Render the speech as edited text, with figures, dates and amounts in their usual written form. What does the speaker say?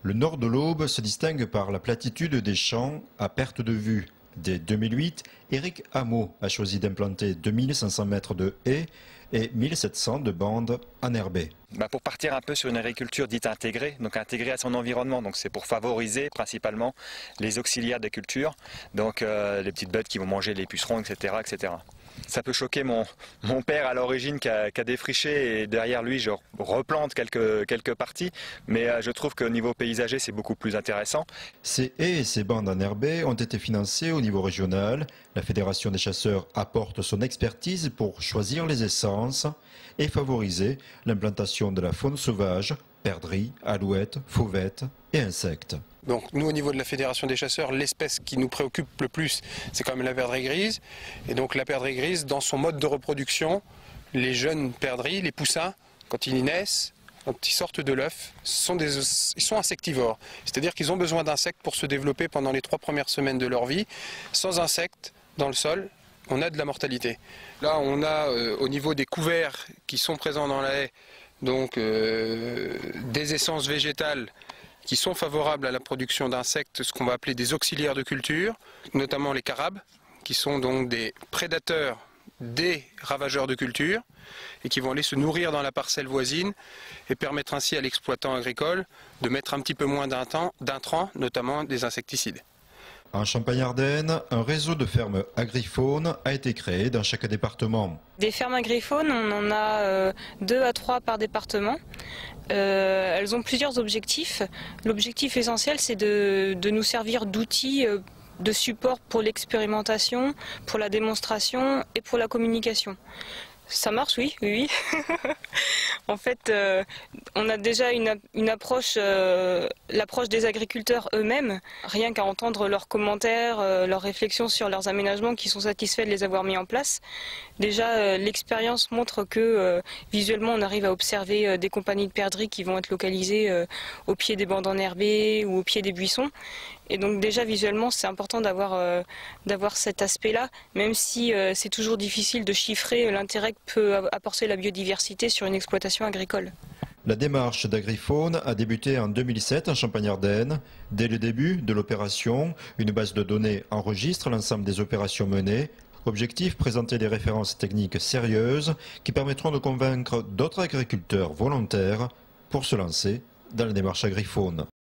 Le nord de l'Aube se distingue par la platitude des champs à perte de vue. Dès 2008, Éric Hameau a choisi d'implanter 2500 mètres de haies et 1700 de bandes enherbées. Pour partir un peu sur une agriculture dite intégrée, donc intégrée à son environnement, donc c'est pour favoriser principalement les auxiliaires de culture, donc les petites bêtes qui vont manger les pucerons, etc., etc. Ça peut choquer mon père à l'origine qui a défriché et derrière lui je replante quelques parties, mais je trouve qu'au niveau paysager c'est beaucoup plus intéressant. Ces haies et ces bandes enherbées ont été financées au niveau régional. La Fédération des chasseurs apporte son expertise pour choisir les essences et favoriser l'implantation de la faune sauvage, perdrix, alouettes, fauvettes et insectes. Donc nous, au niveau de la Fédération des chasseurs, l'espèce qui nous préoccupe le plus, c'est quand même la perdrix grise. Et donc la perdrix grise, dans son mode de reproduction, les jeunes perdrix, les poussins, quand ils naissent, quand ils sortent de l'œuf, ils sont insectivores. C'est-à-dire qu'ils ont besoin d'insectes pour se développer pendant les 3 premières semaines de leur vie. Sans insectes, dans le sol, on a de la mortalité. Là, on a au niveau des couverts qui sont présents dans la haie, donc des essences végétales qui sont favorables à la production d'insectes, ce qu'on va appeler des auxiliaires de culture, notamment les carabes, qui sont donc des prédateurs des ravageurs de culture et qui vont aller se nourrir dans la parcelle voisine et permettre ainsi à l'exploitant agricole de mettre un petit peu moins d'intrants, notamment des insecticides. En Champagne-Ardenne, un réseau de fermes agrifaune a été créé dans chaque département. Des fermes agrifaunes, on en a 2 à 3 par département. Elles ont plusieurs objectifs. L'objectif essentiel, c'est de nous servir d'outils de support pour l'expérimentation, pour la démonstration et pour la communication. Ça marche, oui, oui. En fait, on a déjà une approche, l'approche des agriculteurs eux-mêmes, rien qu'à entendre leurs commentaires, leurs réflexions sur leurs aménagements qui sont satisfaits de les avoir mis en place. Déjà, l'expérience montre que visuellement, on arrive à observer des compagnies de perdrix qui vont être localisées au pied des bandes enherbées ou au pied des buissons. Et donc déjà, visuellement, c'est important d'avoir cet aspect-là, même si c'est toujours difficile de chiffrer l'intérêt que peut apporter la biodiversité sur une exploitation agricole. La démarche d'agrifaune a débuté en 2007 en Champagne-Ardenne. Dès le début de l'opération, une base de données enregistre l'ensemble des opérations menées. Objectif, présenter des références techniques sérieuses qui permettront de convaincre d'autres agriculteurs volontaires pour se lancer dans la démarche agrifaune.